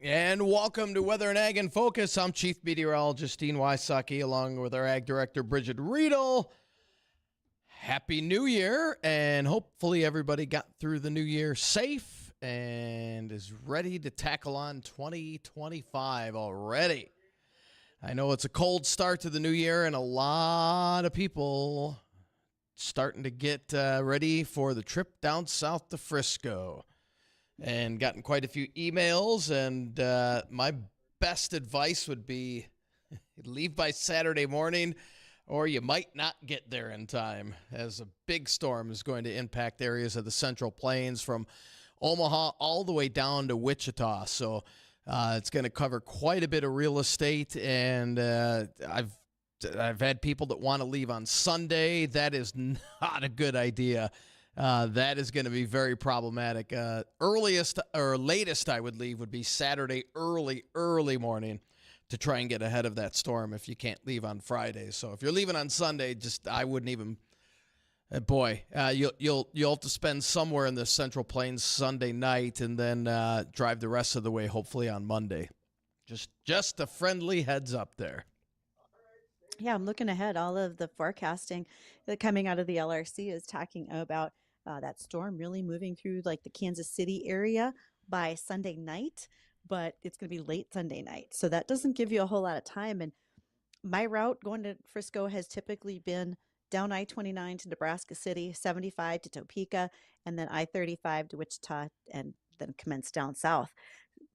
And welcome to Weather and Ag in Focus. I'm Chief Meteorologist Dean Wysocki, along with our Ag Director Bridgette Readel. Happy New Year, and hopefully everybody got through the new year safe and is ready to tackle on 2025 already. I know it's a cold start to the new year, and a lot of people starting to get ready for the trip down south to Frisco. And gotten quite a few emails, and my best advice would be leave by Saturday morning, or you might not get there in time, as a big storm is going to impact areas of the Central Plains from Omaha all the way down to Wichita. So it's going to cover quite a bit of real estate, and I've had people that want to leave on Sunday. That is not a good idea. That is going to be very problematic. Earliest or latest I would leave would be Saturday early morning to try and get ahead of that storm if you can't leave on Friday. So if you're leaving on Sunday, I wouldn't even. You'll have to spend somewhere in the Central Plains Sunday night and then drive the rest of the way hopefully on Monday. Just a friendly heads up there. Yeah, I'm looking ahead. All of the forecasting that coming out of the LRC is talking about that storm really moving through like the Kansas City area by Sunday night, but it's going to be late Sunday night. So that doesn't give you a whole lot of time. And my route going to Frisco has typically been down I-29 to Nebraska City, 75 to Topeka, and then I-35 to Wichita, and then commence down south.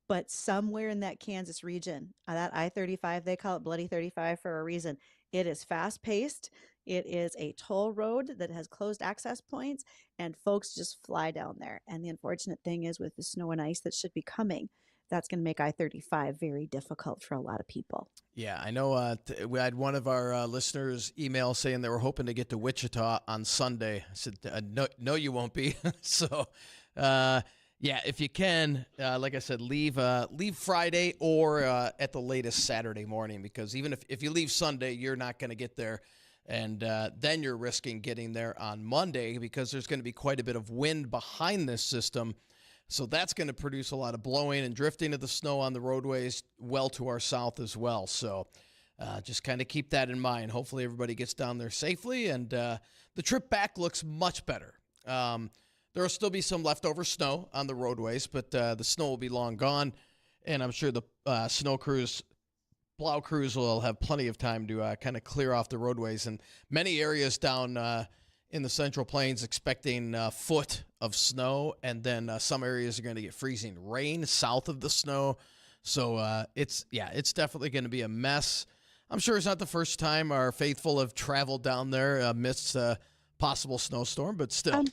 But somewhere in that Kansas region, that I-35, they call it Bloody 35 for a reason. It is fast-paced. It is a toll road that has closed access points, and folks just fly down there. And the unfortunate thing is with the snow and ice that should be coming, that's going to make I-35 very difficult for a lot of people. Yeah, I know we had one of our listeners email saying they were hoping to get to Wichita on Sunday. I said, no, you won't be. So, yeah, if you can, like I said, leave Friday or at the latest Saturday morning, because even if you leave Sunday, you're not going to get there. And then you're risking getting there on Monday because there's going to be quite a bit of wind behind this system. So that's going to produce a lot of blowing and drifting of the snow on the roadways well to our south as well. So just kind of keep that in mind. Hopefully everybody gets down there safely, and the trip back looks much better. There will still be some leftover snow on the roadways, but the snow will be long gone, and I'm sure the snow crews, plow crews will have plenty of time to kind of clear off the roadways. And many areas down in the Central Plains expecting a foot of snow, and then some areas are going to get freezing rain south of the snow. So it's definitely going to be a mess. I'm sure it's not the first time our faithful have traveled down there amidst a possible snowstorm, but still.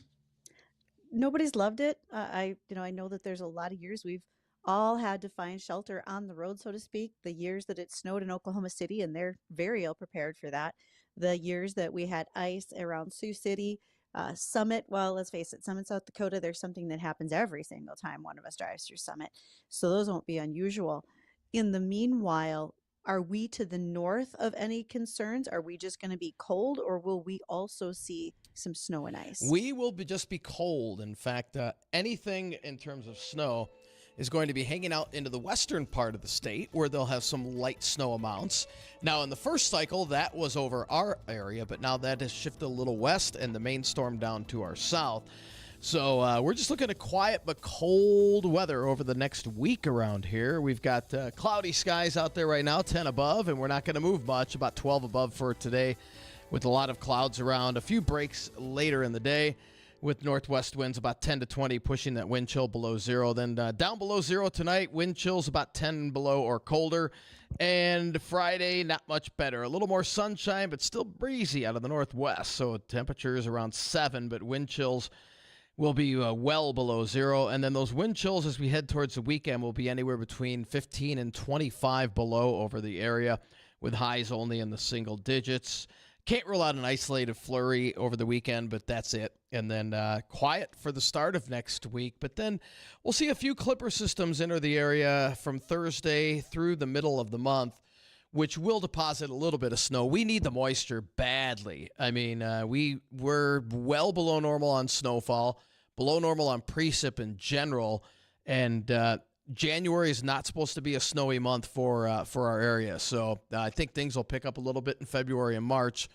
Nobody's loved it. I know that there's a lot of years we've all had to find shelter on the road, so to speak. The years that it snowed in Oklahoma City, and they're very ill prepared for that. The years that we had ice around Sioux City, Summit. Well, let's face it, Summit, South Dakota, there's something that happens every single time one of us drives through Summit. So those won't be unusual. In the meanwhile, are we to the north of any concerns? Are we just going to be cold, or will we also see some snow and ice? We will just be cold. In fact, anything in terms of snow is going to be hanging out into the western part of the state, where they'll have some light snow amounts. Now, in the first cycle, that was over our area, but now that has shifted a little west, and the main storm down to our south. So we're just looking at quiet but cold weather over the next week around here. We've got cloudy skies out there right now, 10 above, and we're not going to move much, about 12 above for today, with a lot of clouds around. A few breaks later in the day, with northwest winds about 10 to 20, pushing that wind chill below zero. Then down below zero tonight, wind chills about 10 below or colder. And Friday, not much better. A little more sunshine, but still breezy out of the northwest. So temperatures around 7, but wind chills will be well below zero. And then those wind chills as we head towards the weekend will be anywhere between 15 and 25 below over the area, with highs only in the single digits. Can't rule out an isolated flurry over the weekend, but that's it. And then quiet for the start of next week. But then we'll see a few clipper systems enter the area from Thursday through the middle of the month, which will deposit a little bit of snow. We need the moisture badly. I mean, we're well below normal on snowfall, below normal on precip in general. And January is not supposed to be a snowy month for our area, so I think things will pick up a little bit in February and March.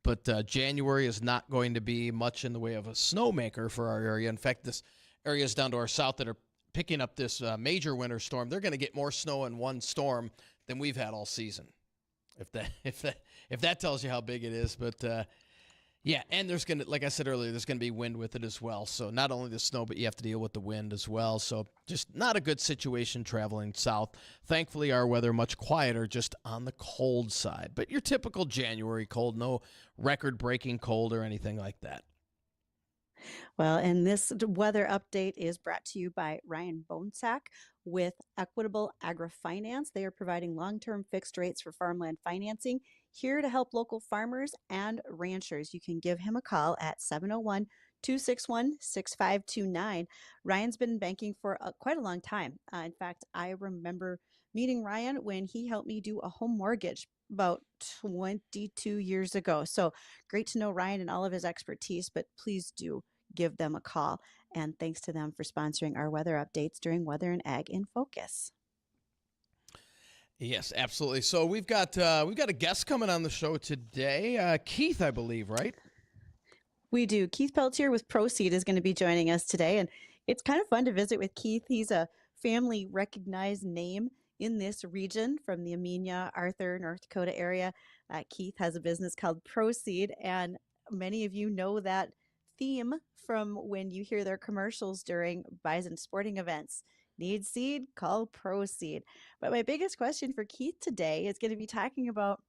But January is not going to be much in the way of a snowmaker for our area. In fact, this areas down to our south that are picking up this major winter storm, they're going to get more snow in one storm than we've had all season. If that tells you how big it is, but yeah, and there's going to, like I said earlier, there's going to be wind with it as well. So not only the snow, but you have to deal with the wind as well. So just not a good situation traveling south. Thankfully, our weather much quieter, just on the cold side. But your typical January cold, no record-breaking cold or anything like that. Well, and this weather update is brought to you by Ryan Bonsack with Equitable Agri-Finance. They are providing long-term fixed rates for farmland financing, here to help local farmers and ranchers. You can give him a call at 701-261-6529. Ryan's been in banking for quite a long time. In fact, I remember meeting Ryan when he helped me do a home mortgage about 22 years ago. So great to know Ryan and all of his expertise, but please do give them a call. And thanks to them for sponsoring our weather updates during Weather and Ag in Focus. Yes, absolutely. So we've got a guest coming on the show today, Keith, I believe, right? We do. Keith Peltier with ProSeed is going to be joining us today, and it's kind of fun to visit with Keith. He's a family recognized name in this region from the Amenia, Arthur, North Dakota area. Keith has a business called ProSeed, and many of you know that theme from when you hear their commercials during Bison sporting events. Need seed? Call ProSeed. But my biggest question for Keith today is going to be talking about,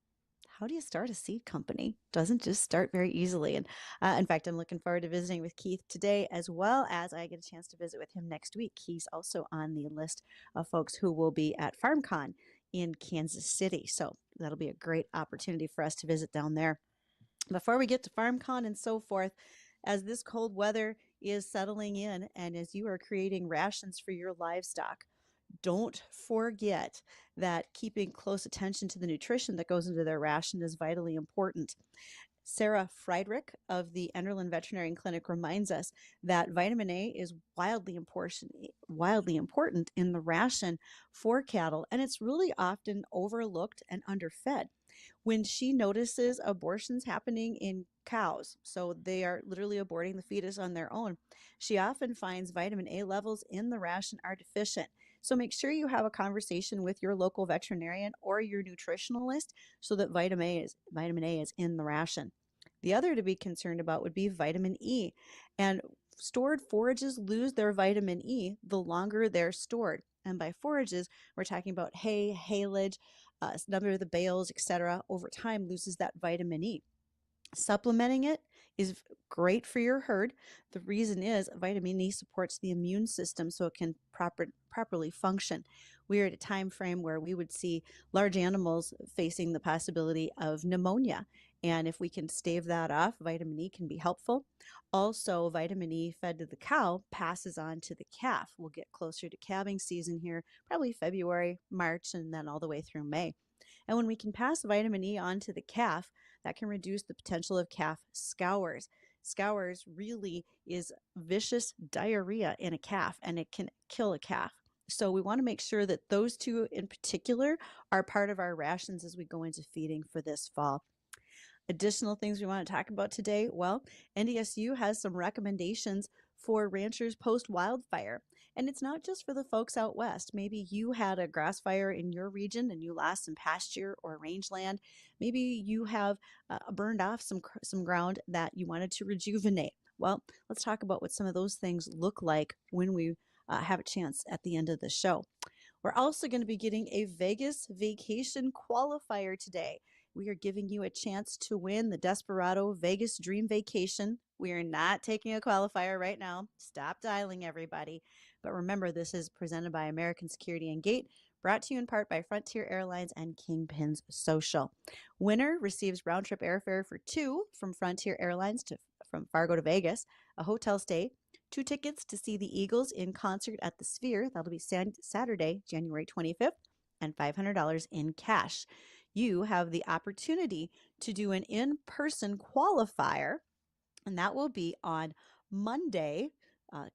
how do you start a seed company? Doesn't just start very easily. And in fact, I'm looking forward to visiting with Keith today, as well as I get a chance to visit with him next week. He's also on the list of folks who will be at FarmCon in Kansas City. So that'll be a great opportunity for us to visit down there. Before we get to FarmCon and so forth, as this cold weather is settling in and as you are creating rations for your livestock, don't forget that keeping close attention to the nutrition that goes into their ration is vitally important. Sarah Friedrich of the Enderlin Veterinary Clinic reminds us that vitamin A is wildly important in the ration for cattle, and it's really often overlooked and underfed. When she notices abortions happening in cows, so they are literally aborting the fetus on their own, she often finds vitamin A levels in the ration are deficient. So make sure you have a conversation with your local veterinarian or your nutritionalist so that vitamin A is in the ration. The other to be concerned about would be vitamin E. And stored forages lose their vitamin E the longer they're stored. And by forages, we're talking about hay, haylage, number of the bales, etc. Over time loses that vitamin E. Supplementing it is great for your herd. The reason is vitamin E supports the immune system so it can properly function. We are at a time frame where we would see large animals facing the possibility of pneumonia. And if we can stave that off, vitamin E can be helpful. Also, vitamin E fed to the cow passes on to the calf. We'll get closer to calving season here, probably February, March, and then all the way through May. And when we can pass vitamin E on to the calf, that can reduce the potential of calf scours. Scours really is vicious diarrhea in a calf, and it can kill a calf. So we want to make sure that those two in particular are part of our rations as we go into feeding for this fall. Additional things we want to talk about today, well, NDSU has some recommendations for ranchers post-wildfire. And it's not just for the folks out west. Maybe you had a grass fire in your region and you lost some pasture or rangeland. Maybe you have burned off some ground that you wanted to rejuvenate. Well, let's talk about what some of those things look like when we have a chance at the end of the show. We're also going to be getting a Vegas vacation qualifier today. We are giving you a chance to win the Desperado Vegas Dream Vacation. We are not taking a qualifier right now. Stop dialing, everybody. But remember, this is presented by American Security and Gate, brought to you in part by Frontier Airlines and Kingpins Social. Winner receives round-trip airfare for two from Frontier Airlines from Fargo to Vegas, a hotel stay, 2 tickets to see the Eagles in concert at the Sphere. That'll be Saturday, January 25th, and $500 in cash. You have the opportunity to do an in-person qualifier, and that will be on Monday,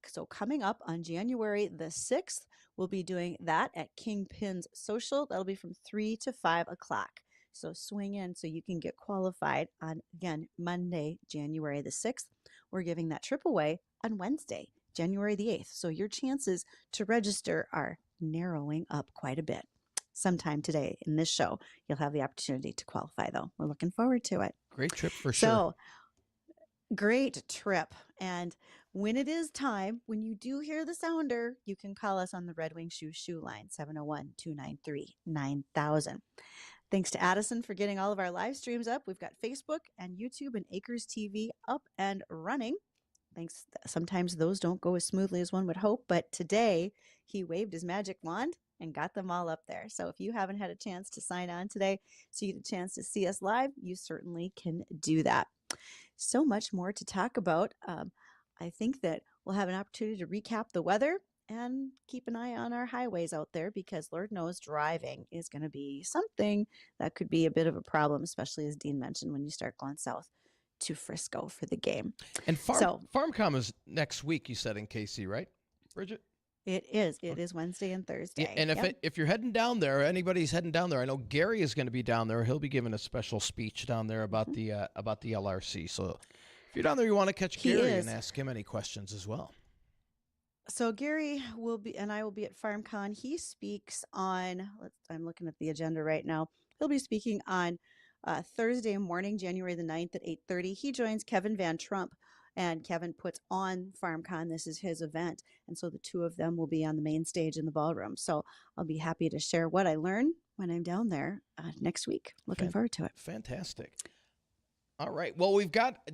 So coming up on January the 6th, we'll be doing that at Kingpin's Social. That'll be from 3 to 5 o'clock. So swing in so you can get qualified on, again, Monday, January the 6th. We're giving that trip away on Wednesday, January the 8th. So your chances to register are narrowing up quite a bit. Sometime today in this show, you'll have the opportunity to qualify, though. We're looking forward to it. Great trip for sure. So, great trip. And when it is time, when you do hear the sounder, you can call us on the Red Wing Shoe line, 701-293-9000. Thanks to Addison for getting all of our live streams up. We've got Facebook and YouTube and Acres TV up and running. Thanks. Sometimes those don't go as smoothly as one would hope, but today he waved his magic wand and got them all up there. So if you haven't had a chance to sign on today, so you get a chance to see us live, you certainly can do that. So much more to talk about. I think that we'll have an opportunity to recap the weather and keep an eye on our highways out there, because Lord knows driving is going to be something that could be a bit of a problem, especially as Dean mentioned, when you start going south to Frisco for the game. And FarmCom is next week, you said, in KC, right, Bridgette? It is. It is Wednesday and Thursday. Yeah, and if you're heading down there, anybody's heading down there, I know Gary is going to be down there. He'll be giving a special speech down there about the LRC. So if you're down there, you want to catch Gary and ask him any questions as well. So Gary will be, and I will be at FarmCon. He speaks on, I'm looking at the agenda right now. He'll be speaking on Thursday morning, January the 9th at 8:30. He joins Kevin Van Trump, and Kevin puts on FarmCon. This is his event. And so the two of them will be on the main stage in the ballroom. So I'll be happy to share what I learn when I'm down there next week. Looking forward to it. Fantastic. All right. Well,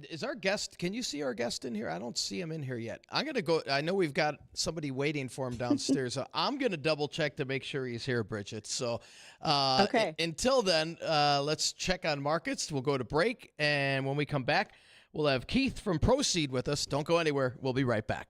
is our guest, can you see our guest in here? I don't see him in here yet. I'm going to go, I know we've got somebody waiting for him downstairs. So I'm going to double check to make sure he's here, Bridgette. So okay. Until then, let's check on markets. We'll go to break. And when we come back, we'll have Keith from ProSeed with us. Don't go anywhere. We'll be right back.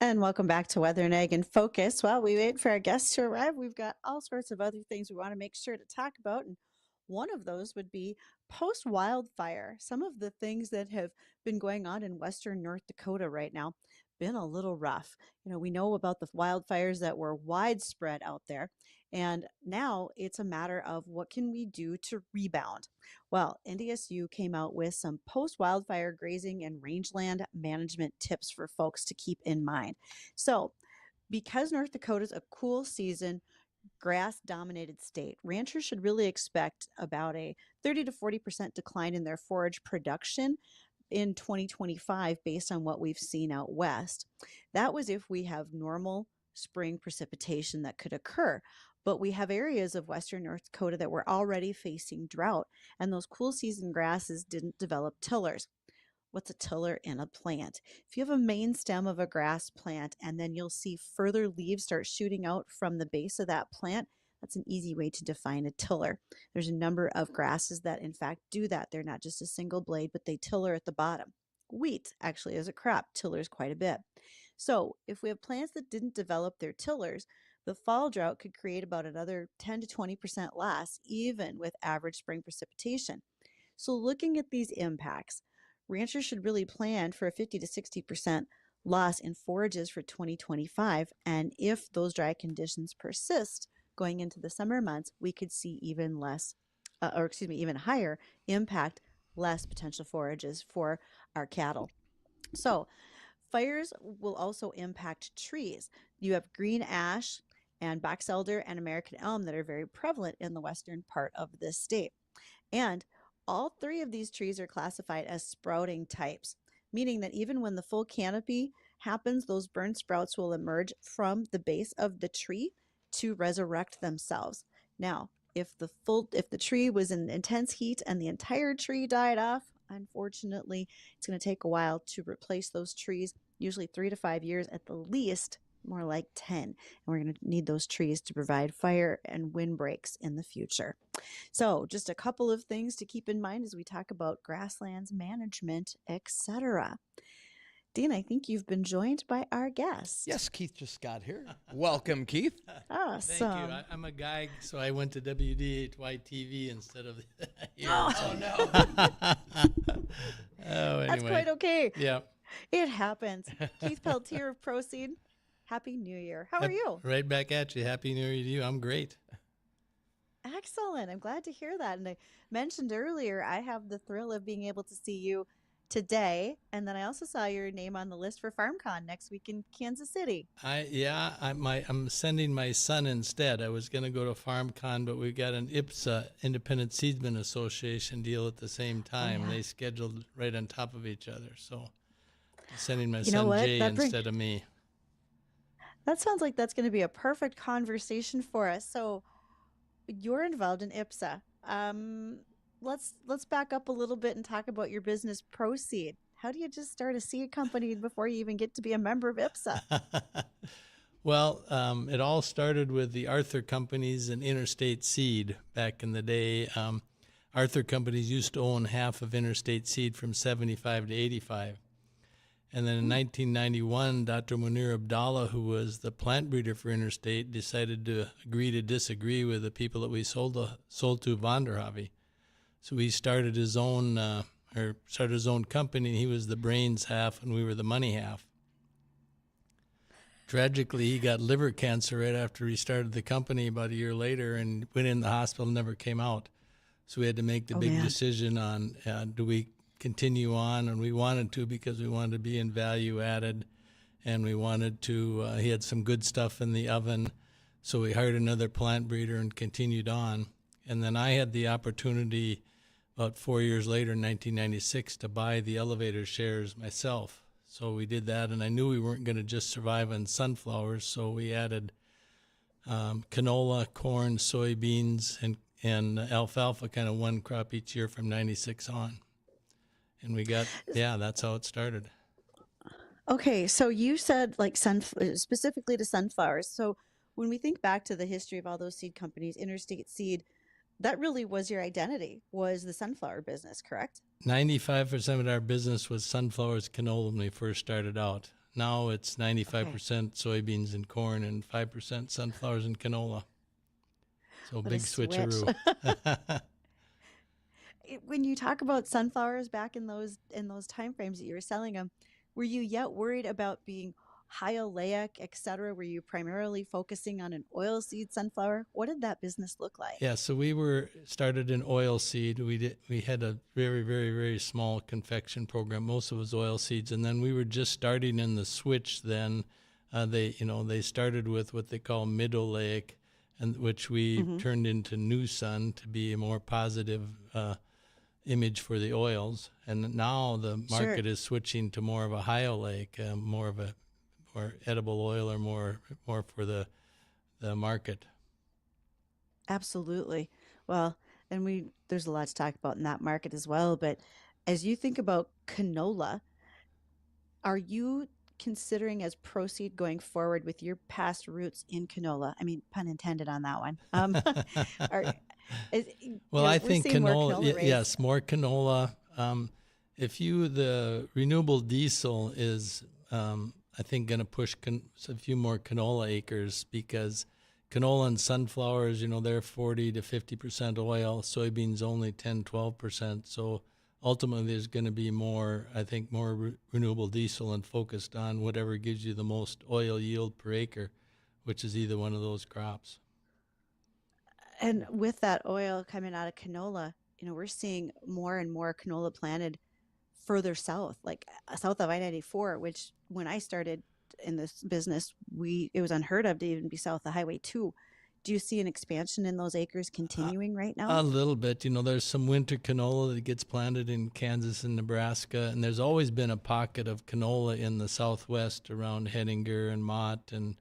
And welcome back to Weather and Egg in Focus. While we wait for our guests to arrive, we've got all sorts of other things we want to make sure to talk about. And one of those would be post wildfire. Some of the things that have been going on in western North Dakota right now been a little rough. We know about the wildfires that were widespread out there. And now it's a matter of what can we do to rebound? Well, NDSU came out with some post wildfire grazing and rangeland management tips for folks to keep in mind. So, because North Dakota's a cool season, grass dominated state, ranchers should really expect about a 30 to 40% decline in their forage production in 2025 based on what we've seen out west. That was if we have normal spring precipitation that could occur. But we have areas of western North Dakota that were already facing drought, and those cool season grasses didn't develop tillers. What's a tiller in a plant? If you have a main stem of a grass plant and then you'll see further leaves start shooting out from the base of that plant, that's an easy way to define a tiller. There's a number of grasses that in fact do that. They're not just a single blade, but they tiller at the bottom. Wheat actually is a crop, tillers quite a bit. So if we have plants that didn't develop their tillers, the fall drought could create about another 10 to 20% loss, even with average spring precipitation. So looking at these impacts, ranchers should really plan for a 50 to 60% loss in forages for 2025. And if those dry conditions persist going into the summer months, we could see even even higher impact, less potential forages for our cattle. So fires will also impact trees. You have green ash and box elder and American elm that are very prevalent in the western part of this state. And all three of these trees are classified as sprouting types, meaning that even when the full canopy happens, those burn sprouts will emerge from the base of the tree to resurrect themselves. Now, if the tree was in intense heat and the entire tree died off, unfortunately, it's going to take a while to replace those trees, usually 3 to 5 years at the least, more like 10. And we're going to need those trees to provide fire and windbreaks in the future. So just a couple of things to keep in mind as we talk about grasslands management, etc. Dean, I think you've been joined by our guest. Yes, Keith just got here. Welcome, Keith. Awesome. Thank you. I'm a guy, so I went to WDAY TV instead of here. Oh, no. Oh, anyway. That's quite okay. Yeah. It happens. Keith Peltier of ProSeed, Happy New Year. How are you? Right back at you. Happy New Year to you. I'm great. Excellent. I'm glad to hear that. And I mentioned earlier, I have the thrill of being able to see you today. And then I also saw your name on the list for FarmCon next week in Kansas City. I'm sending my son instead. I was going to go to FarmCon, but we got an IPSA, Independent Seedsman Association deal at the same time. Oh, yeah. They scheduled right on top of each other. So I'm sending my You know son what? Jay instead of me. That sounds like that's going to be a perfect conversation for us. So you're involved in IPSA. Let's back up a little bit and talk about your business, ProSeed. How do you just start a seed company before you even get to be a member of IPSA? Well, it all started with the Arthur Companies and Interstate Seed back in the day. Arthur Companies used to own half of Interstate Seed from 75 to 85. And then in 1991, Dr. Munir Abdallah, who was the plant breeder for Interstate, decided to agree to disagree with the people that we sold to Vonderhavi. So he started his own company. He was the brains half, and we were the money half. Tragically, he got liver cancer right after he started the company about a year later, and went in the hospital and never came out. So we had to make the big decision on do we continue on, and we wanted to because we wanted to be in value added, and we wanted to he had some good stuff in the oven, so we hired another plant breeder and continued on. And then I had the opportunity about 4 years later in 1996 to buy the elevator shares myself. So we did that, and I knew we weren't going to just survive on sunflowers, so we added canola, corn, soybeans, and alfalfa, kind of one crop each year from 96 on. And we got, that's how it started. Okay, so you said like specifically to sunflowers. So when we think back to the history of all those seed companies, Interstate Seed, that really was your identity, was the sunflower business, correct? 95% of our business was sunflowers, canola when we first started out. Now it's 95% soybeans and corn and 5% sunflowers and canola. So What a big switch. switcheroo. When you talk about sunflowers back in those time frames that you were selling them, were you yet worried about being high oleic, et cetera? Were you primarily focusing on an oilseed sunflower? What did that business look like? Yeah, so we were started in oilseed. We had a very, very, very small confection program. Most of it was oilseeds, and then we were just starting in the switch. Then they started with what they call mid oleic, and which we turned into New Sun to be a more positive image for the oils. And now the market is switching to more of a high oleic, more of a more edible oil, or more for the market. Absolutely. Well, and there's a lot to talk about in that market as well. But as you think about canola, are you considering as ProSeed going forward with your past roots in canola? I mean, pun intended on that one. Are, Well, I think canola yes, more canola. The renewable diesel is, I think, going to push a few more canola acres, because canola and sunflowers, they're 40 to 50% oil. Soybeans only 10, 12%. So ultimately, there's going to be more, I think, more renewable diesel, and focused on whatever gives you the most oil yield per acre, which is either one of those crops. And with that oil coming out of canola, we're seeing more and more canola planted further south, like south of I-94, which when I started in this business, it was unheard of to even be south of Highway 2. Do you see an expansion in those acres continuing right now? A little bit. There's some winter canola that gets planted in Kansas and Nebraska, and there's always been a pocket of canola in the southwest around Henninger and Mott and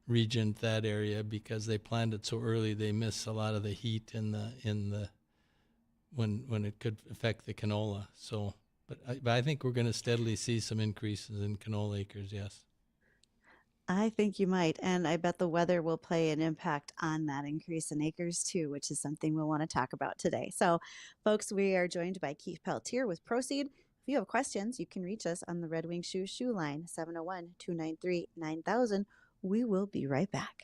Regent, that area, because they planted so early. They miss a lot of the heat when it could affect the canola. So, but I think we're going to steadily see some increases in canola acres. Yes. I think you might, and I bet the weather will play an impact on that increase in acres too, which is something we'll want to talk about today. So, folks, we are joined by Keith Peltier with ProSeed. If you have questions, you can reach us on the Red Wing Shoe line, 701-293-9000. We will be right back.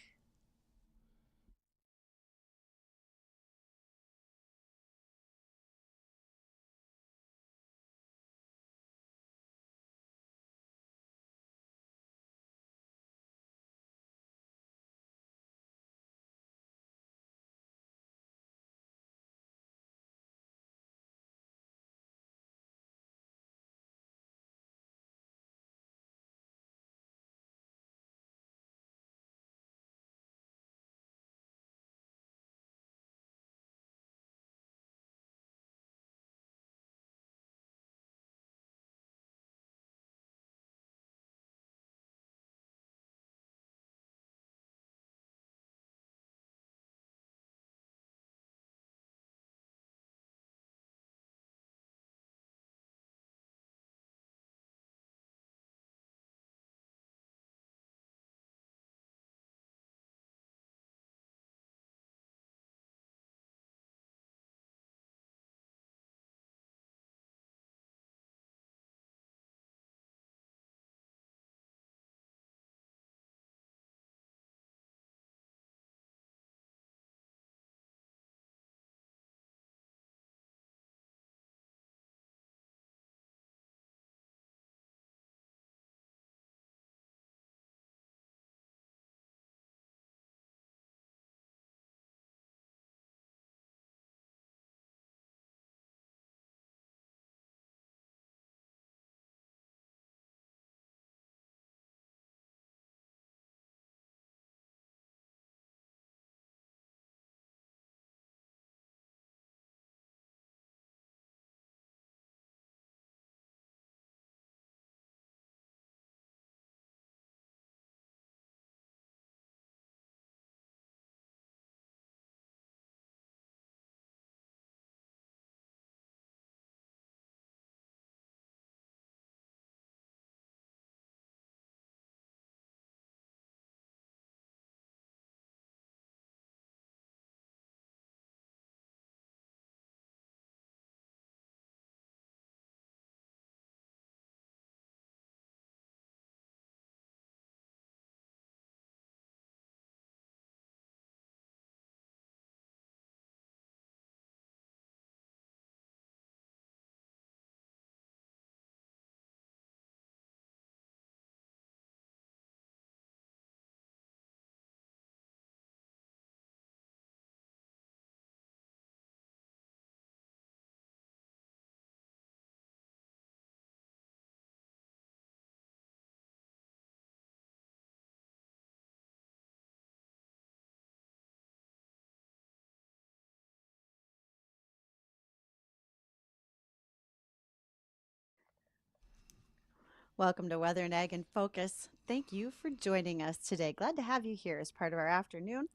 Welcome to Weather and Ag in Focus. Thank you for joining us today. Glad to have you here as part of our afternoon.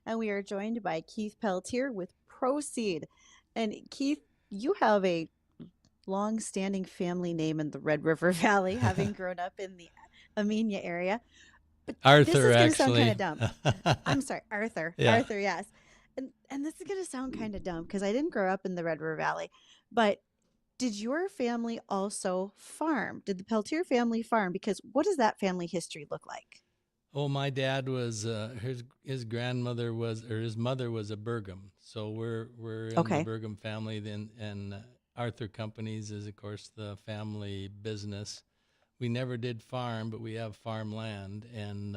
And we are joined by Keith Peltier with ProSeed. And Keith, you have a long-standing family name in the Red River Valley, having grown up in the Amenia area. But this Arthur, is going to sound kind actually. of dumb. I'm sorry, Arthur. Yeah. Arthur, yes. And this is going to sound kind of dumb because I didn't grow up in the Red River Valley. But did your family also farm? Did the Peltier family farm? Because what does that family history look like? Oh, my dad was his grandmother was, or his mother was a Burgum, so we're in the Okay. Burgum family. Then and Arthur Companies is of course the family business. We never did farm, but we have farmland, and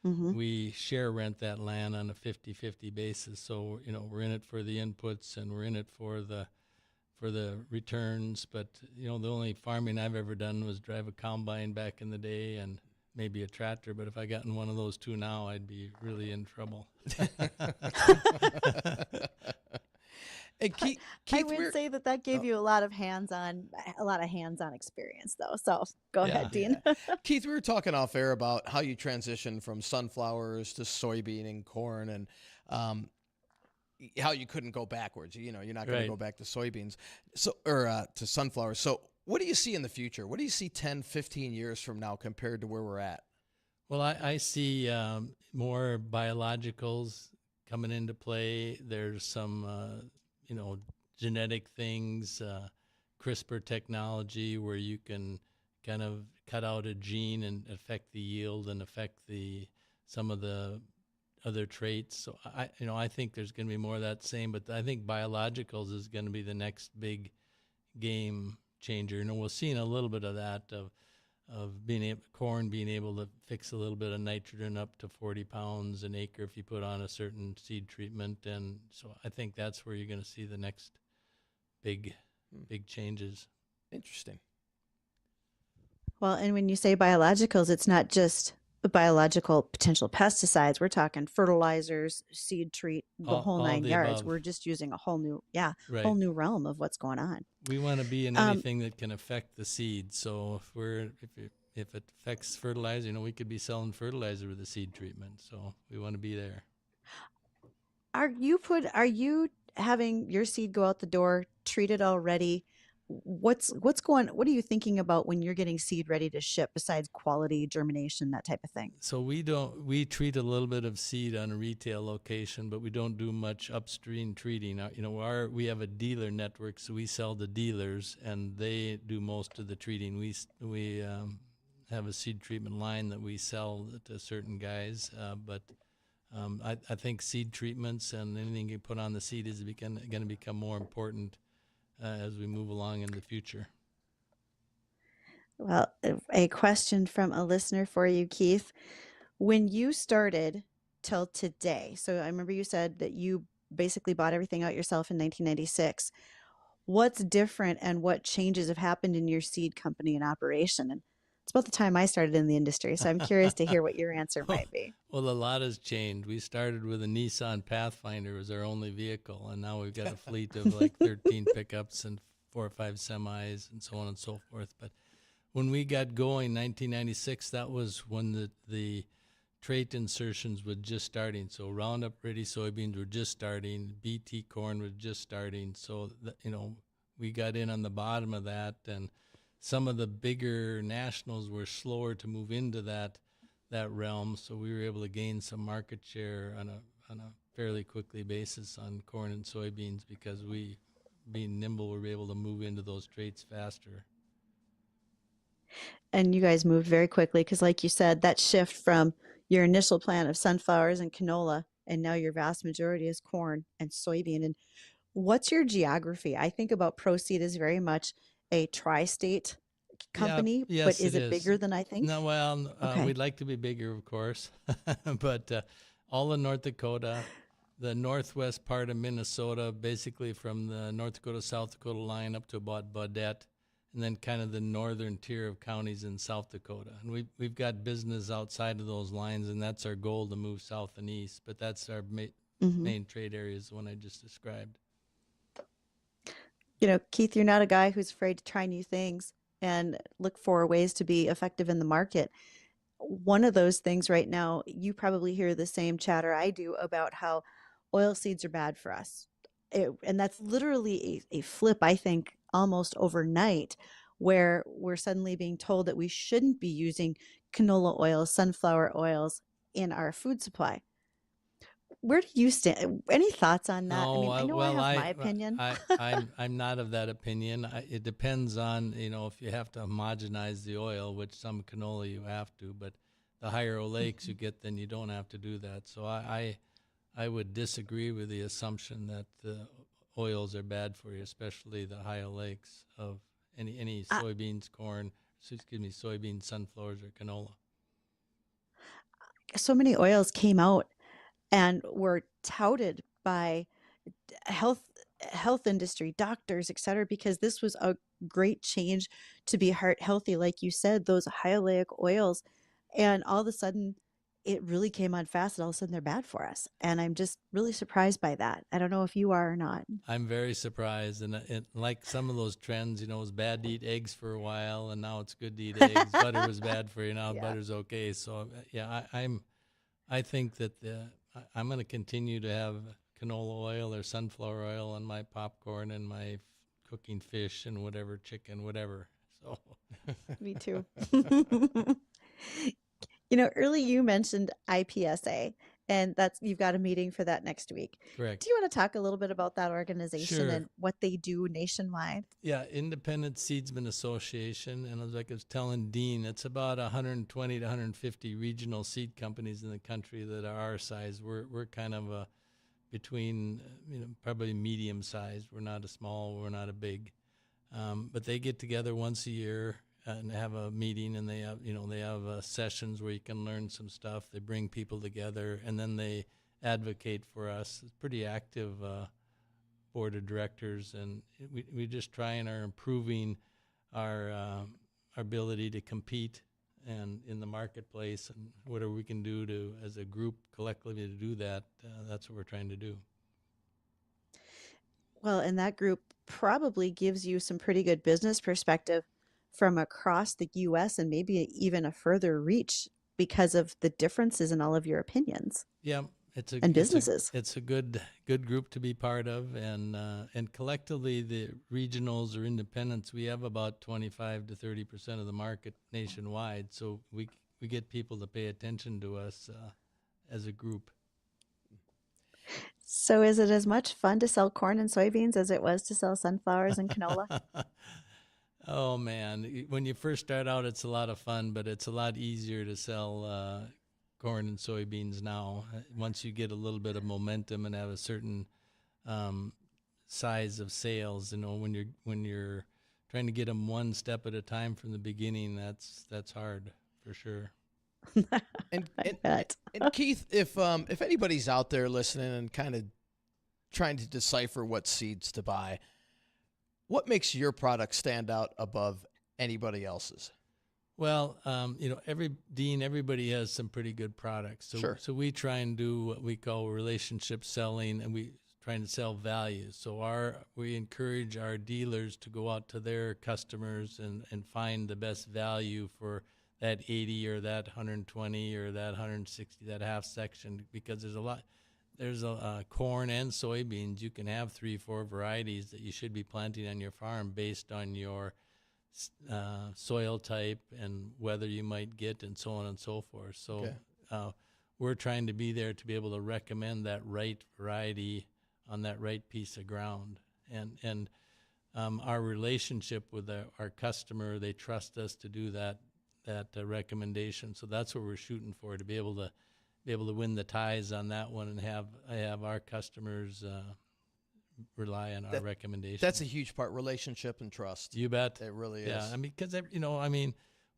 Mm-hmm. we share rent that land on a 50-50 basis. So we're in it for the inputs and we're in it for the returns. But the only farming I've ever done was drive a combine back in the day and maybe a tractor. But if I got in one of those two now, I'd be really in trouble. And Keith, I would say that gave oh, you a lot of hands-on experience, though. So go Yeah. ahead, Dean. Keith, we were talking off air about how you transitioned from sunflowers to soybean and corn, and how you couldn't go backwards. You're not going to Right. go back to soybeans, to sunflowers. So what do you see in the future? What do you see 10, 15 years from now compared to where we're at? Well, I see more biologicals coming into play. There's some, genetic things, CRISPR technology, where you can kind of cut out a gene and affect the yield and affect some of the other traits. So I think there's going to be more of that same. But I think biologicals is going to be the next big game changer. We're seeing a little bit of that of corn being able to fix a little bit of nitrogen up to 40 pounds an acre if you put on a certain seed treatment. And so I think that's where you're going to see the next big changes. Interesting. Well, and when you say biologicals, it's not just biological potential pesticides. We're talking fertilizers, seed treat, the whole All 9 the yards. above. We're just using a whole new Right. realm of what's going on. We want to be in Um, anything that can affect the seed. So if it affects fertilizer, we could be selling fertilizer with a seed treatment. So we want to be there. Are you having your seed go out the door treated already? What are you thinking about when you're getting seed ready to ship besides quality, germination, that type of thing? So we treat a little bit of seed on a retail location, but we don't do much upstream treating. We have a dealer network, so we sell to dealers and they do most of the treating. We have a seed treatment line that we sell to certain guys, but I think seed treatments and anything you put on the seed is going to become more important as we move along in the future. Well, a question from a listener for you, Keith. When you started till today, so I remember you said that you basically bought everything out yourself in 1996. What's different and what changes have happened in your seed company and operation? And it's about the time I started in the industry, so I'm curious to hear what your answer might be. Well, a lot has changed. We started with a Nissan Pathfinder as our only vehicle, and now we've got a fleet of like 13 pickups and 4 or 5 semis and so on and so forth. But when we got going, 1996, that was when the trait insertions were just starting. So Roundup Ready soybeans were just starting. BT corn was just starting. So we got in on the bottom of that, and some of the bigger nationals were slower to move into that realm. So we were able to gain some market share on a fairly quickly basis on corn and soybeans because we, being nimble, were able to move into those traits faster. And you guys moved very quickly because, like you said, that shift from your initial plan of sunflowers and canola, and now your vast majority is corn and soybean. And what's your geography? I think about ProSeed as very much a tri-state company, Yes, but is it it bigger than I think? No, well, Okay. we'd like to be bigger, of course, but all of North Dakota, the northwest part of Minnesota, basically from the North Dakota-South Dakota line up to about Bridgette, and then kind of the northern tier of counties in South Dakota. And we've got business outside of those lines, and that's our goal, to move south and east. But that's our main trade areas, the one I just described. Keith, you're not a guy who's afraid to try new things. and look for ways to be effective in the market. One of those things right now, you probably hear the same chatter I do about how oil seeds are bad for us. And that's literally a flip, I think, almost overnight, where we're suddenly being told that we shouldn't be using canola oils, sunflower oils in our food supply. Where do you stand? Any thoughts on that? I No, mean, I know I well, have my opinion. I'm not of that opinion. It depends on, if you have to homogenize the oil, which some canola you have to, but the higher oleics you get, then you don't have to do that. So I would disagree with the assumption that the oils are bad for you, especially the high oleics of any Uh, soybeans, corn, soybeans, sunflowers, or canola. so many oils came out and were touted by health industry, doctors, et cetera, because this was a great change to be heart healthy, like you said, those high oleic oils. And all of a sudden, it really came on fast, and all of a sudden they're bad for us. And I'm just really surprised by that. I don't know if you are or not. I'm very surprised, and like some of those trends, it was bad to eat eggs for a while, and now it's good to eat eggs. Butter was bad for you, now Yeah. butter's okay. So yeah, I think that I'm going to continue to have canola oil or sunflower oil on my popcorn and my cooking fish and whatever, chicken, whatever. So Me too. Early you mentioned IPSA, and that's you've got a meeting for that next week. correct. Do you want to talk a little bit about that organization Sure. and what they do nationwide? Yeah, Independent Seedsman Association, and like I was telling Dean, it's about 120 to 150 regional seed companies in the country that are our size. We're kind of between, probably medium sized. We're not a small, we're not a big, but they get together once a year and have a meeting, and they have sessions where you can learn some stuff. They bring people together, and then they advocate for us. It's pretty active. Board of directors, and we just try and are improving our ability to compete and in the marketplace, and whatever we can do to, as a group, collectively, to do that. That's what we're trying to do. Well, and that group probably gives you some pretty good business perspective from across the US and maybe even a further reach because of the differences in all of your opinions Yeah, it's a and it's a businesses. it's a good group to be part of, and collectively, the regionals or independents, we have about 25 to 30% of the market nationwide. So we get people to pay attention to us as a group. So is it as much fun to sell corn and soybeans as it was to sell sunflowers and canola? Oh man, when you first start out, it's a lot of fun, but it's a lot easier to sell corn and soybeans now. Once you get a little bit of momentum and have a certain size of sales, when you're trying to get them one step at a time from the beginning, that's hard for sure. And I and, bet. and Keith, if anybody's out there listening and kind of trying to decipher what seeds to buy, what makes your product stand out above anybody else's? Well, everybody has some pretty good products. So, Sure. So we try and do what we call relationship selling, and we trying to sell value. So we encourage our dealers to go out to their customers and find the best value for that 80 or that 120 or that 160, that half section, because there's a corn and soybeans. You can have 3-4 varieties that you should be planting on your farm based on your soil type and weather you might get, and so on and so forth. So we're trying to be there to be able to recommend that right variety on that right piece of ground. And our relationship with our customer, they trust us to do that recommendation. So that's what we're shooting for, to be able to win the ties on that one, and have our customers rely on our recommendation. That's a huge part, relationship and trust. You bet. It really is. Yeah, because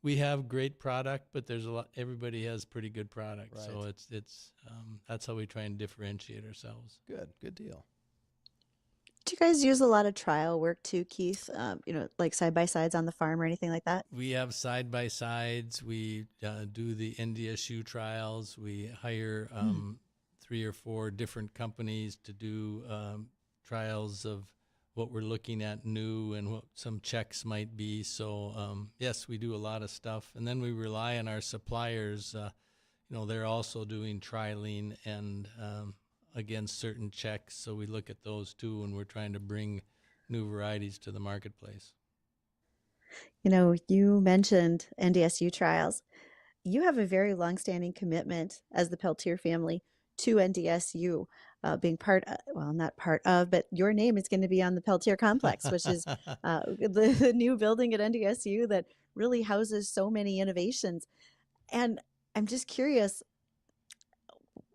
we have great product, but there's a lot. Everybody has pretty good product, Right. so it's that's how we try and differentiate ourselves. Good deal. Do you guys use a lot of trial work too, Keith? Like side by sides on the farm or anything like that? We have side by sides. We do the NDSU trials. We hire 3 or 4 different companies to do trials of what we're looking at new and what some checks might be. So yes, we do a lot of stuff, and then we rely on our suppliers. They're also doing trialing and against certain checks. So we look at those too when we're trying to bring new varieties to the marketplace. You mentioned NDSU trials. You have a very longstanding commitment as the Peltier family to NDSU, being not part of, but your name is going to be on the Peltier Complex, which is the new building at NDSU that really houses so many innovations. And I'm just curious,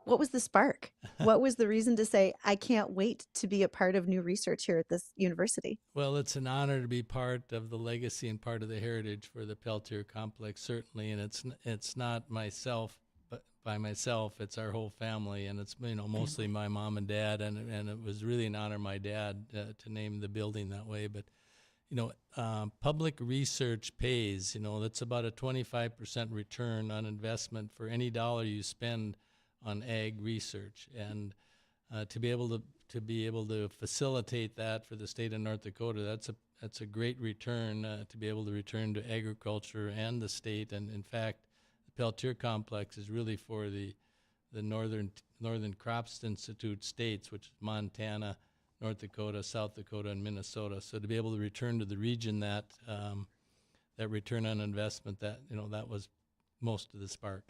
what was the spark? What was the reason to say, I can't wait to be a part of new research here at this university? Well, it's an honor to be part of the legacy and part of the heritage for the Peltier Complex, certainly. And it's not myself, but by myself, it's our whole family. And it's, mostly my mom and dad. And it was really an honor, my dad, to name the building that way. But, public research pays. That's about a 25% return on investment for any dollar you spend on ag research, and to be able to facilitate that for the state of North Dakota, that's a great return to be able to return to agriculture and the state. And in fact, the Peltier Complex is really for the Northern Crops Institute states, which is Montana, North Dakota, South Dakota, and Minnesota. So to be able to return to the region that return on investment, that was most of the spark.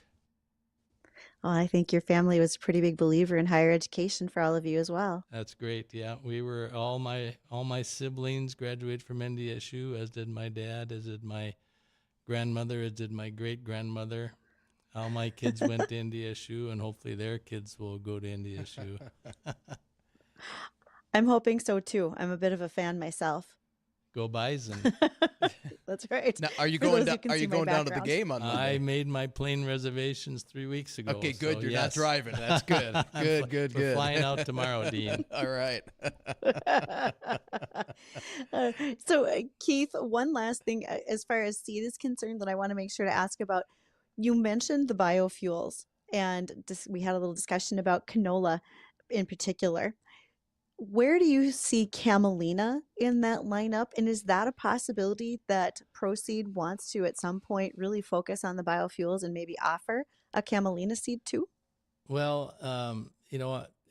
Well, I think your family was a pretty big believer in higher education for all of you as well. That's great. Yeah, we were all my siblings graduated from NDSU, as did my dad, as did my grandmother, as did my great grandmother. All my kids went to NDSU, and hopefully their kids will go to NDSU. I'm hoping so too. I'm a bit of a fan myself. Go Bison. That's right. Now, are you going down to the game on Monday? I made my plane reservations 3 weeks ago. Okay, good. So You're yes. not driving. That's good. Good. We're flying out tomorrow, Dean. All right. Keith, one last thing as far as seed is concerned that I want to make sure to ask about. You mentioned the biofuels, and we had a little discussion about canola in particular. Where do you see camelina in that lineup? And is that a possibility that ProSeed wants to at some point really focus on the biofuels and maybe offer a camelina seed too? Well,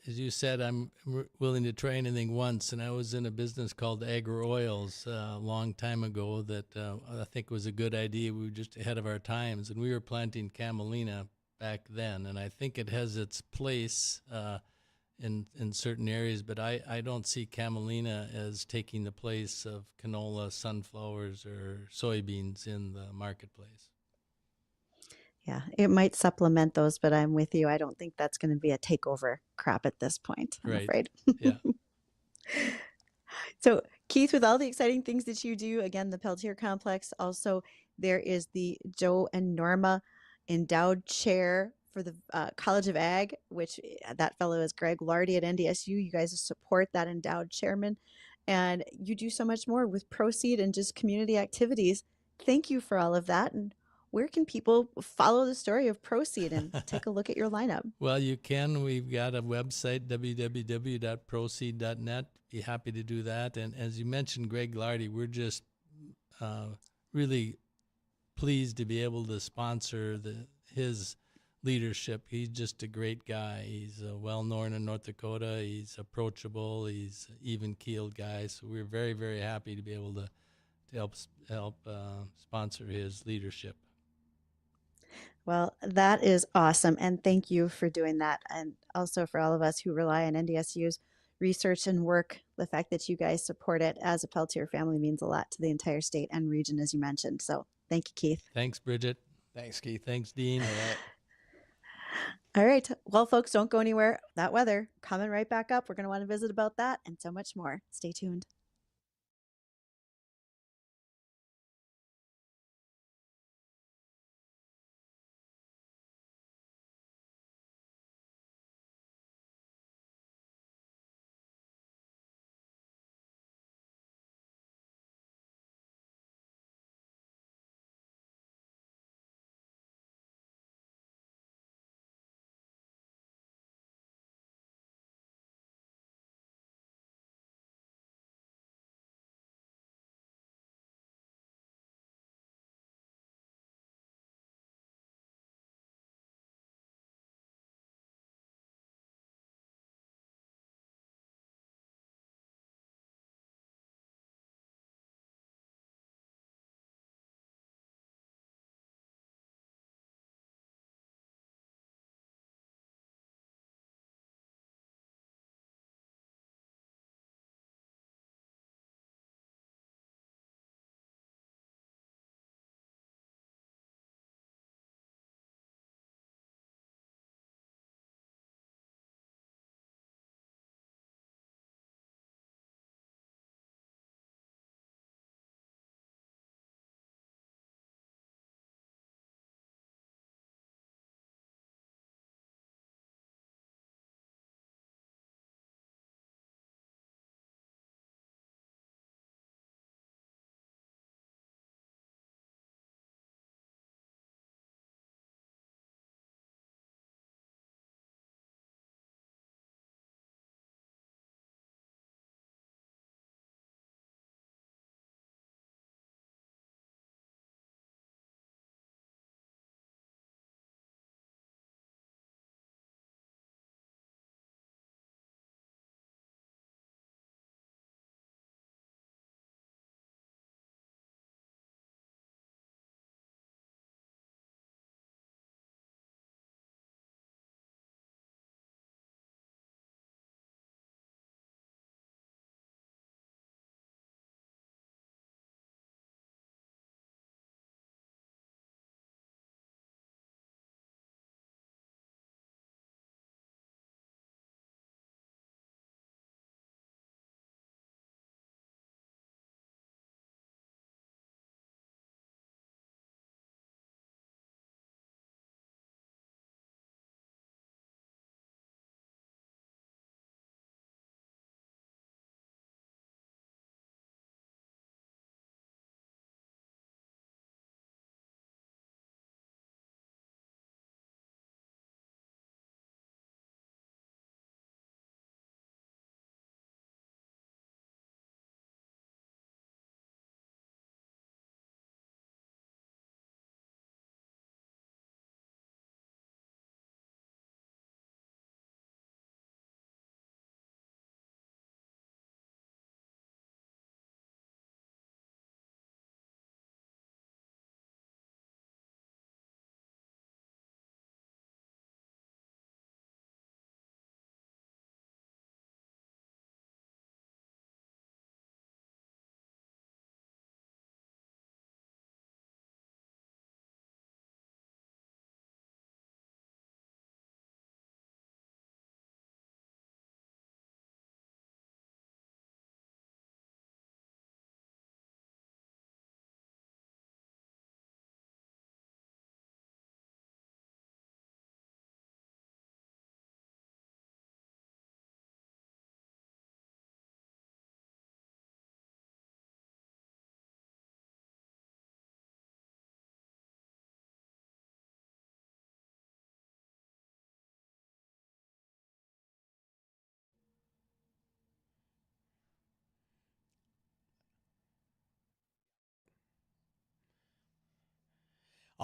as you said, I'm willing to try anything once. And I was in a business called Agri Oils a long time ago that I think was a good idea. We were just ahead of our times. And we were planting camelina back then. And I think it has its place in certain areas, but I don't see camelina as taking the place of canola, sunflowers, or soybeans in the marketplace. Yeah, it might supplement those, but I'm with you. I don't think that's going to be a takeover crop at this point, I'm afraid. Yeah. So, Keith, with all the exciting things that you do, again, the Peltier Complex, also there is the Joe and Norma Endowed Chair for the College of Ag, which that fellow is Greg Lardy at NDSU. You guys support that endowed chairman, and you do so much more with ProSeed and just community activities. Thank you for all of that. And where can people follow the story of ProSeed and take a look at your lineup? Well, you can. We've got a website, www.proseed.net. Be happy to do that. And as you mentioned, Greg Lardy, we're just really pleased to be able to sponsor his leadership. He's just a great guy. He's well-known in North Dakota. He's approachable. He's an even-keeled guy. So we're very, very happy to be able to help sponsor his leadership. Well, that is awesome. And thank you for doing that. And also for all of us who rely on NDSU's research and work, the fact that you guys support it as a Peltier family means a lot to the entire state and region, as you mentioned. So thank you, Keith. Thanks, Bridgette. Thanks, Keith. Thanks, Dean. All right. All right. Well, folks, don't go anywhere. That weather coming right back up. We're going to want to visit about that and so much more. Stay tuned.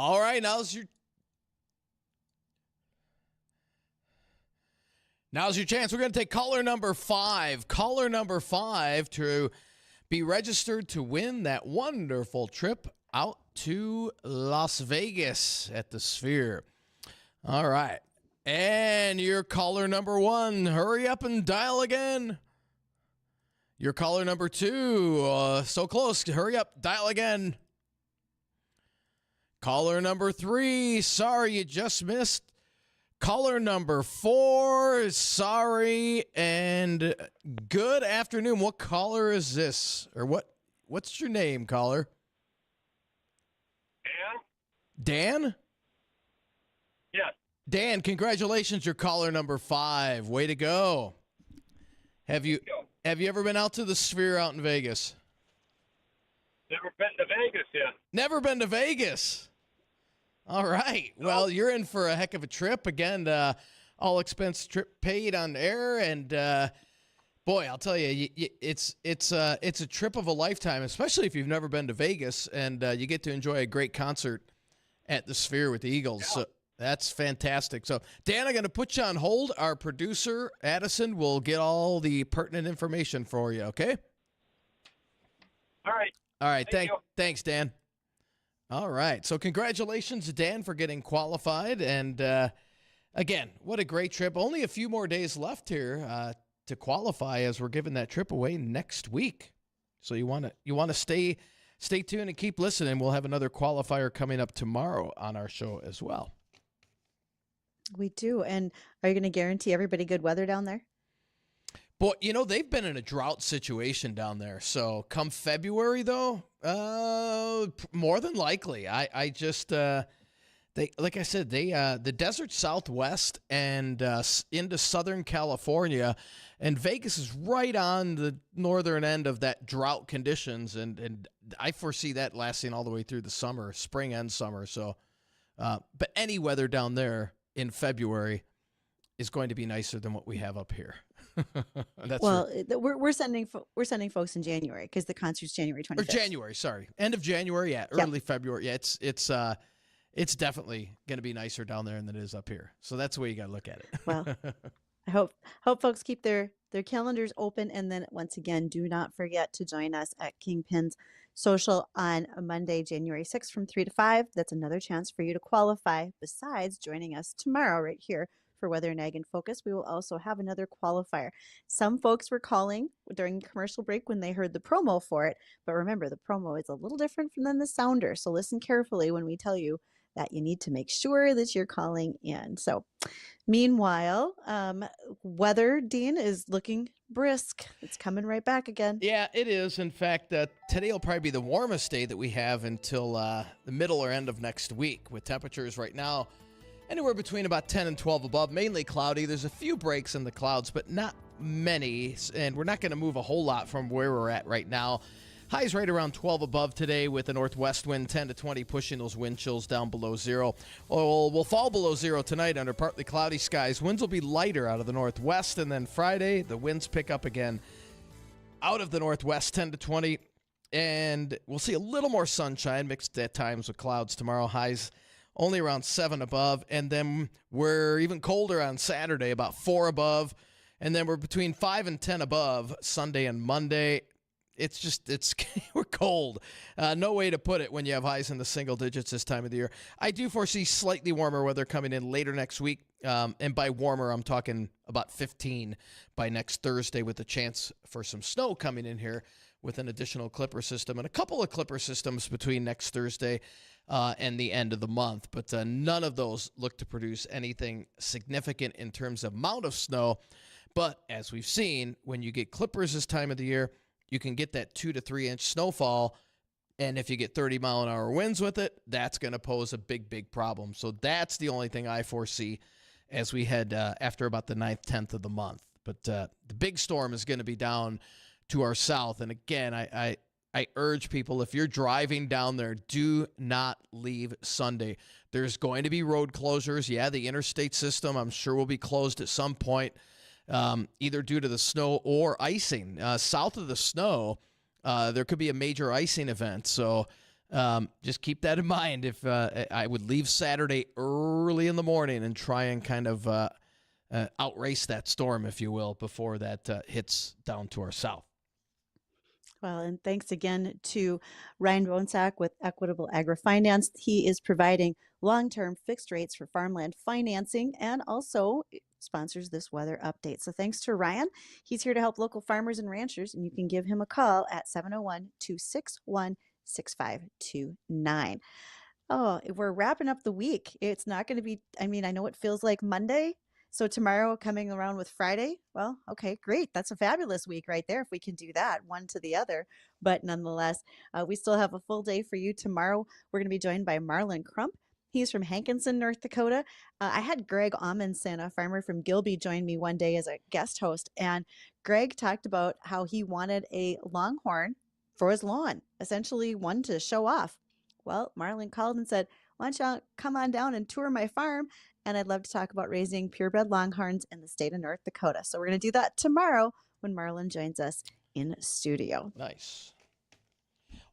All right, now's your chance. We're going to take caller number 5. Caller number 5 to be registered to win that wonderful trip out to Las Vegas at the Sphere. All right. And your caller number 1, hurry up and dial again. Your caller number 2, so close, hurry up, dial again. Caller number 3, sorry, you just missed. Caller number 4, sorry, and good afternoon. What caller is this? Or what's your name, caller? Dan? Dan? Yes. Dan, congratulations, you're caller number 5. Way to go. Have you ever been out to the Sphere out in Vegas? Never been to Vegas yet. Never been to Vegas. All right. Well, you're in for a heck of a trip. Again, all expense trip paid on air. And, boy, I'll tell you, it's a trip of a lifetime, especially if you've never been to Vegas. And you get to enjoy a great concert at the Sphere with the Eagles. Yeah. So that's fantastic. So, Dan, I'm going to put you on hold. Our producer, Addison, will get all the pertinent information for you, okay? All right. All right. Thanks, Dan. All right. So congratulations, Dan, for getting qualified. And, again, what a great trip. Only a few more days left here to qualify as we're giving that trip away next week. So you want to stay tuned and keep listening. We'll have another qualifier coming up tomorrow on our show as well. We do. And are you going to guarantee everybody good weather down there? Boy, they've been in a drought situation down there. So come February, though, more than likely. I just, the desert Southwest and into Southern California, and Vegas is right on the northern end of that drought conditions. And I foresee that lasting all the way through the summer, spring and summer. So, but any weather down there in February is going to be nicer than what we have up here. We're sending folks in January because the concert's January 25th. Or January, sorry, end of January, early February. Yeah, it's definitely going to be nicer down there than it is up here. So that's the way you got to look at it. Well, I hope folks keep their calendars open, and then once again, do not forget to join us at Kingpin's Social on Monday, January 6th from 3 to 5. That's another chance for you to qualify. Besides joining us tomorrow right here for Weather and Ag in Focus, we will also have another qualifier. Some folks were calling during commercial break when they heard the promo for it, but remember, the promo is a little different than the sounder, so listen carefully when we tell you that you need to make sure that you're calling in. So meanwhile, weather, Dean, is looking brisk. It's coming right back again. Yeah, it is. In fact, today will probably be the warmest day that we have until the middle or end of next week, with temperatures right now anywhere between about 10 and 12 above, mainly cloudy. There's a few breaks in the clouds, but not many, and we're not going to move a whole lot from where we're at right now. Highs right around 12 above today with a northwest wind 10 to 20 pushing those wind chills down below zero. We'll fall below zero tonight under partly cloudy skies. Winds will be lighter out of the northwest, and then Friday the winds pick up again out of the northwest 10 to 20, and we'll see a little more sunshine mixed at times with clouds tomorrow. Highs only around 7 above, and then we're even colder on Saturday, about 4 above, and then we're between 5 and 10 above Sunday and Monday. We're cold. No way to put it when you have highs in the single digits this time of the year. I do foresee slightly warmer weather coming in later next week, and by warmer, I'm talking about 15 by next Thursday, with a chance for some snow coming in here with an additional clipper system and a couple of clipper systems between next Thursday and the end of the month. But none of those look to produce anything significant in terms of amount of snow. But as we've seen, when you get clippers this time of the year, you can get that 2 to 3 inch snowfall. And if you get 30-mile-an-hour winds with it, that's going to pose a big, big problem. So that's the only thing I foresee as we head after about the 9th, 10th of the month. But the big storm is going to be down to our south. And again, I urge people, if you're driving down there, do not leave Sunday. There's going to be road closures. Yeah, the interstate system, I'm sure, will be closed at some point, either due to the snow or icing. South of the snow, there could be a major icing event. So Just keep that in mind. If I would leave Saturday early in the morning and try and kind of outrace that storm, if you will, before that hits down to our south. Well, and thanks again to Ryan Bonsack with Equitable Agri-Finance. He is providing long-term fixed rates for farmland financing and also sponsors this weather update. So thanks to Ryan. He's here to help local farmers and ranchers, and you can give him a call at 701-261-6529. Oh, we're wrapping up the week. It's not going to be, I know it feels like Monday. So tomorrow coming around with Friday, well, okay, great. That's a fabulous week right there if we can do that, one to the other. But nonetheless, we still have a full day for you tomorrow. We're going to be joined by Marlon Crump. He's from Hankinson, North Dakota. I had Greg Amundsen, a farmer from Gilby, join me one day as a guest host. And Greg talked about how he wanted a longhorn for his lawn, essentially one to show off. Well, Marlon called and said, why don't you come on down and tour my farm? And I'd love to talk about raising purebred longhorns in the state of North Dakota. So we're going to do that tomorrow when Marlon joins us in studio. Nice.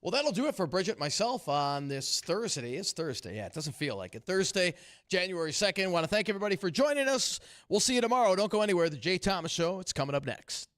Well, that'll do it for Bridgette, myself on this Thursday. It's Thursday. Yeah, it doesn't feel like it. Thursday, January 2nd. Want to thank everybody for joining us. We'll see you tomorrow. Don't go anywhere. The Jay Thomas Show. It's coming up next.